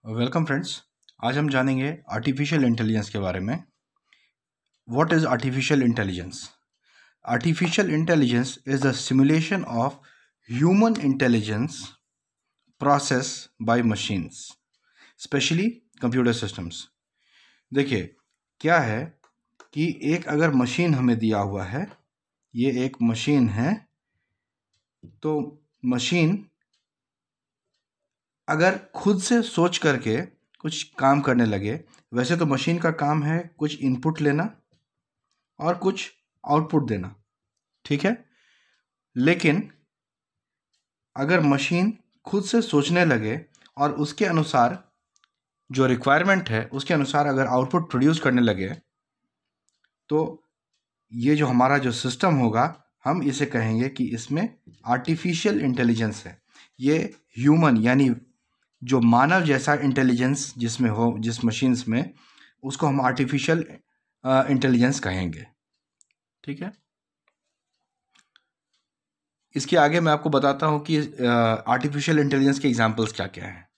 Welcome friends. आज हम जानेंगे आर्टिफिशियल इंटेलिजेंस के बारे में। What is artificial intelligence? Artificial intelligence is the simulation of human intelligence process by machines, specially computer systems. देखिए क्या है कि एक अगर मशीन हमें दिया हुआ है, ये एक मशीन है, तो मशीन अगर खुद से सोच करके कुछ काम करने लगे, वैसे तो मशीन का काम है कुछ इनपुट लेना और कुछ आउटपुट देना, ठीक है। लेकिन अगर मशीन खुद से सोचने लगे और उसके अनुसार जो रिक्वायरमेंट है उसके अनुसार अगर आउटपुट प्रोड्यूस करने लगे, तो ये जो हमारा जो सिस्टम होगा, हम इसे कहेंगे कि इसमें आर्टिफिशियल इंटेलिजेंस है। ये ह्यूमन यानी जो मानव जैसा इंटेलिजेंस जिसमें हो, जिस मशीन्स में, उसको हम आर्टिफिशियल इंटेलिजेंस कहेंगे, ठीक है। इसके आगे मैं आपको बताता हूं कि आर्टिफिशियल इंटेलिजेंस के एग्जांपल्स क्या क्या हैं।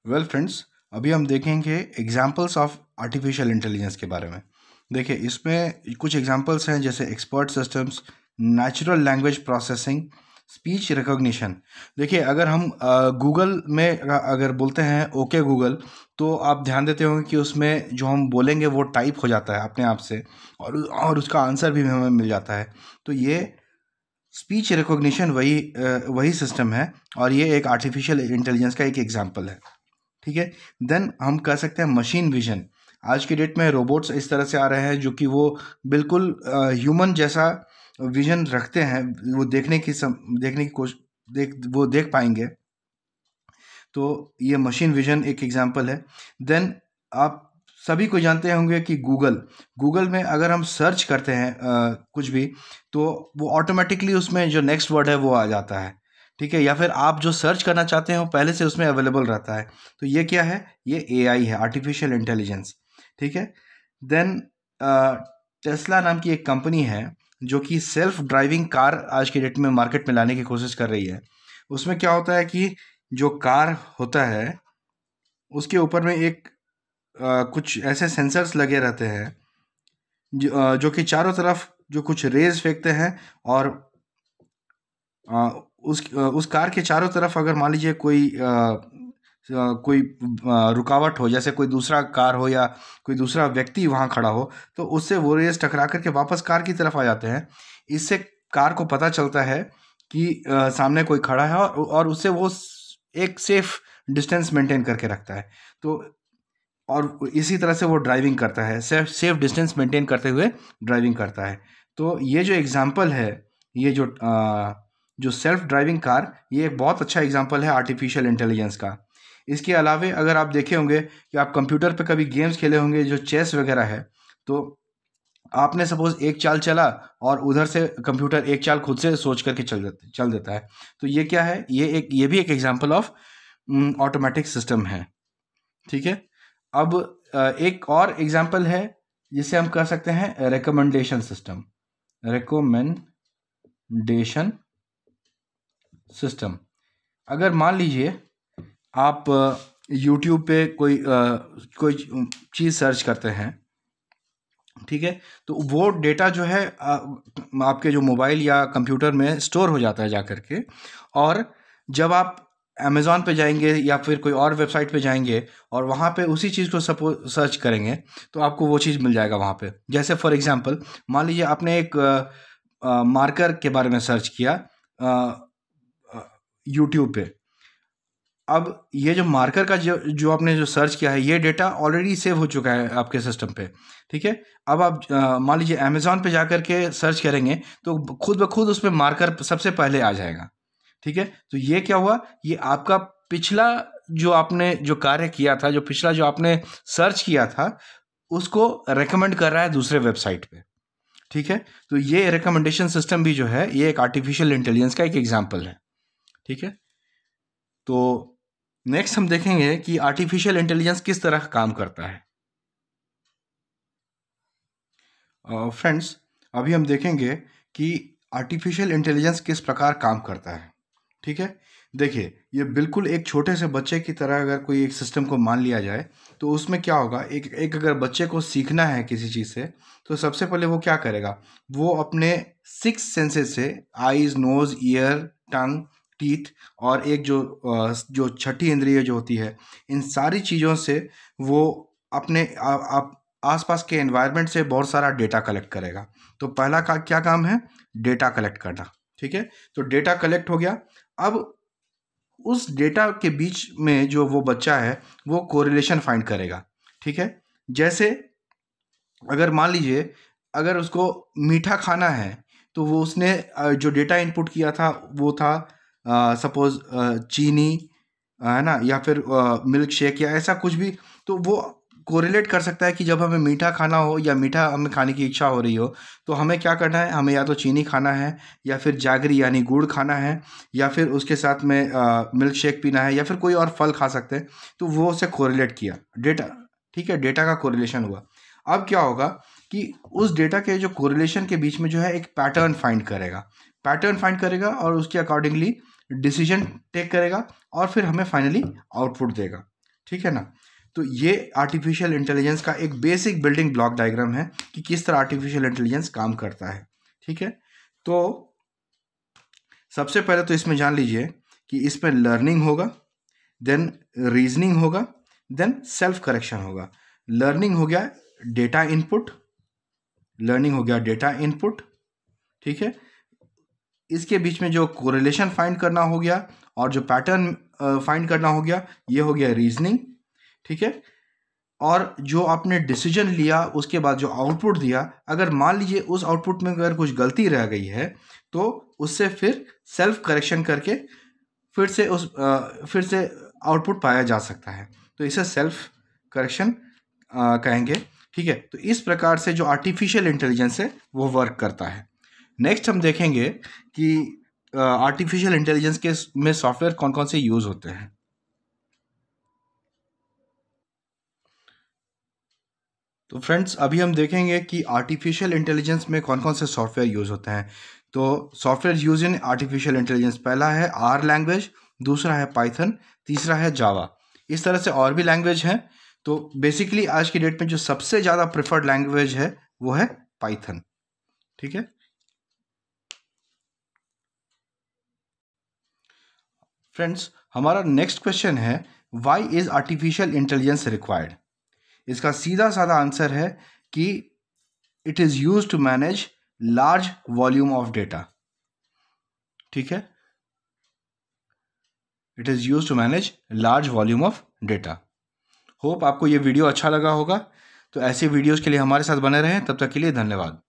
वेल फ्रेंड्स, अभी हम देखेंगे एग्जांपल्स ऑफ आर्टिफिशियल इंटेलिजेंस के बारे में। देखिए इसमें कुछ एग्जांपल्स हैं, जैसे expert systems, natural language processing, speech recognition. देखिए अगर हम गूगल में अगर बोलते हैं ओके गूगल, तो आप ध्यान देते होंगे कि उसमें जो हम बोलेंगे वो टाइप हो जाता है अपने आप से, और उसका आंसर भी हमें मिल जाता है। तो ये स्पीच रिकॉग्निशन वही सिस्टम है, और ये एक आर्टिफिशियल इंटेलिजेंस का एक एग्जांपल है, ठीक है। देन हम कह सकते हैं मशीन विजन। आज की डेट में रोबोट्स इस तरह से आ रहे हैं जो कि वो बिल्कुल ह्यूमन जैसा विजन रखते हैं, वो देखने की कोशिश वो देख पाएंगे। तो ये मशीन विजन एक एग्जांपल है। देन आप सभी को जानते होंगे कि गूगल में अगर हम सर्च करते हैं कुछ भी, तो वो ऑटोमेटिकली उसमें जो नेक्स्ट वर्ड है वो आ जाता है, ठीक है। या फिर आप जो सर्च करना चाहते हैं वो पहले से उसमें अवेलेबल रहता है। तो ये क्या है? ये एआई है, आर्टिफिशियल इंटेलिजेंस, ठीक है। देन टेस्ला नाम की एक कंपनी है जो कि सेल्फ ड्राइविंग कार आज की डेट में मार्केट में लाने की कोशिश कर रही है। उसमें क्या होता है कि जो कार होता है उसके ऊपर में एक कुछ ऐसे सेंसर्स लगे रहते हैं जो कि चारों तरफ जो कुछ रेज फेंकते हैं, और उस कार के चारों तरफ अगर मान लीजिए कोई रुकावट हो, जैसे कोई दूसरा कार हो या कोई दूसरा व्यक्ति वहाँ खड़ा हो, तो उससे वो रेस टकरा करके वापस कार की तरफ आ जाते हैं। इससे कार को पता चलता है कि सामने कोई खड़ा है, और उससे वो एक सेफ डिस्टेंस मेंटेन करके रखता है। तो और इसी तरह से वो ड्राइविंग करता है, सेफ डिस्टेंस मेंटेन करते हुए ड्राइविंग करता है। तो ये जो एग्जांपल है, ये जो सेल्फ ड्राइविंग कार, ये एक बहुत अच्छा एग्जांपल है आर्टिफिशियल इंटेलिजेंस का। इसके अलावे अगर आप देखे होंगे कि आप कंप्यूटर पे कभी गेम्स खेले होंगे जो चेस वगैरह है, तो आपने सपोज एक चाल चला और उधर से कंप्यूटर एक चाल खुद से सोच करके चल देता है। तो ये क्या है? ये भी एक एग्जांपल ऑफ ऑटोमेटिक सिस्टम है, ठीक है। अब एक और एग्जांपल है जिसे हम कह सकते हैं रिकमेंडेशन सिस्टम। रिकमेंडेशन सिस्टम, अगर मान लीजिए आप यूट्यूब पे कोई चीज़ सर्च करते हैं, ठीक है, तो वो डेटा जो है आपके जो मोबाइल या कंप्यूटर में स्टोर हो जाता है जा करके, और जब आप अमेज़ॉन पे जाएंगे या फिर कोई और वेबसाइट पे जाएंगे और वहाँ पे उसी चीज़ को सर्च करेंगे, तो आपको वो चीज़ मिल जाएगा वहाँ पे। जैसे फॉर एग्जांपल मान लीजिए आपने एक मार्कर के बारे में सर्च किया यूट्यूब पे। अब ये जो मार्कर का जो आपने जो सर्च किया है, ये डेटा ऑलरेडी सेव हो चुका है आपके सिस्टम पे, ठीक है। अब आप मान लीजिए अमेज़ॉन पे जाकर के सर्च करेंगे तो खुद ब खुद उसमें मार्कर सबसे पहले आ जाएगा, ठीक है। तो ये क्या हुआ? ये आपका पिछला जो आपने जो कार्य किया था, जो पिछला जो आपने सर्च किया था, उसको रेकमेंड कर रहा है दूसरे वेबसाइट पे, ठीक है। तो ये रिकमेंडेशन सिस्टम भी जो है, ये एक आर्टिफिशियल इंटेलिजेंस का एक एग्जाम्पल है, ठीक है। तो नेक्स्ट हम देखेंगे कि आर्टिफिशियल इंटेलिजेंस किस तरह काम करता है। फ्रेंड्स, अभी हम देखेंगे कि आर्टिफिशियल इंटेलिजेंस किस प्रकार काम करता है, ठीक है। देखिए, ये बिल्कुल एक छोटे से बच्चे की तरह अगर कोई एक सिस्टम को मान लिया जाए, तो उसमें क्या होगा, एक अगर बच्चे को सीखना है किसी चीज़ से, तो सबसे पहले वो क्या करेगा, वो अपने 6 सेंसेस से आईज़, नोज़, ईयर, टंग, टीथ और एक जो छठी इंद्रिय जो होती है, इन सारी चीज़ों से वो अपने आसपास के एनवायरनमेंट से बहुत सारा डेटा कलेक्ट करेगा। तो पहला क्या काम है, डेटा कलेक्ट करना। ठीक है, तो डेटा कलेक्ट हो गया। अब उस डेटा के बीच में जो वो बच्चा है वो कोरिलेशन फाइंड करेगा। ठीक है, जैसे अगर मान लीजिए अगर उसको मीठा खाना है, तो वो उसने जो डेटा इनपुट किया था वो था सपोज चीनी, है ना, या फिर मिल्क शेक या ऐसा कुछ भी। तो वो कोरिलेट कर सकता है कि जब हमें मीठा खाना हो या मीठा हमें खाने की इच्छा हो रही हो, तो हमें क्या करना है, हमें या तो चीनी खाना है, या फिर जागरी यानी गुड़ खाना है, या फिर उसके साथ में मिल्क शेक पीना है, या फिर कोई और फल खा सकते हैं। तो वो उसे कोरिलेट किया डेटा। ठीक है, डेटा का कोरिलेशन हुआ। अब क्या होगा कि उस डेटा के जो कोरिलेशन के बीच में जो है एक पैटर्न फाइंड करेगा और उसके अकॉर्डिंगली डिसीजन टेक करेगा और फिर हमें फाइनली आउटपुट देगा। ठीक है ना। तो ये आर्टिफिशियल इंटेलिजेंस का एक बेसिक बिल्डिंग ब्लॉक डायग्राम है कि किस तरह आर्टिफिशियल इंटेलिजेंस काम करता है। ठीक है, तो सबसे पहले तो इसमें जान लीजिए कि इसमें लर्निंग होगा, देन रीजनिंग होगा, देन सेल्फ करेक्शन होगा। लर्निंग हो गया डेटा इनपुट, ठीक है। इसके बीच में जो कोरिलेशन फाइंड करना हो गया और जो पैटर्न फाइंड करना हो गया, ये हो गया रीजनिंग। ठीक है, और जो आपने डिसीजन लिया उसके बाद जो आउटपुट दिया, अगर मान लीजिए उस आउटपुट में अगर कुछ गलती रह गई है, तो उससे फिर सेल्फ करेक्शन करके फिर से आउटपुट पाया जा सकता है। तो इसे सेल्फ करेक्शन कहेंगे। ठीक है, तो इस प्रकार से जो आर्टिफिशियल इंटेलिजेंस है वो वर्क करता है। नेक्स्ट हम देखेंगे कि आर्टिफिशियल इंटेलिजेंस के में सॉफ्टवेयर कौन कौन से यूज़ होते हैं। तो फ्रेंड्स, अभी हम देखेंगे कि आर्टिफिशियल इंटेलिजेंस में कौन कौन से सॉफ्टवेयर यूज़ होते हैं। तो software use in artificial intelligence, पहला है आर लैंग्वेज, दूसरा है पाइथन, तीसरा है जावा। इस तरह से और भी लैंग्वेज हैं। तो बेसिकली आज की डेट में जो सबसे ज़्यादा प्रेफर्ड लैंग्वेज है वो है पाइथन। ठीक है, फ्रेंड्स, हमारा नेक्स्ट क्वेश्चन है, why is artificial intelligence required. इसका सीधा साधा आंसर है कि it is use to manage large volume of data. ठीक है, it is use to manage large volume of data. Hope आपको ये वीडियो अच्छा लगा होगा। तो ऐसे वीडियोस के लिए हमारे साथ बने रहें। तब तक के लिए धन्यवाद।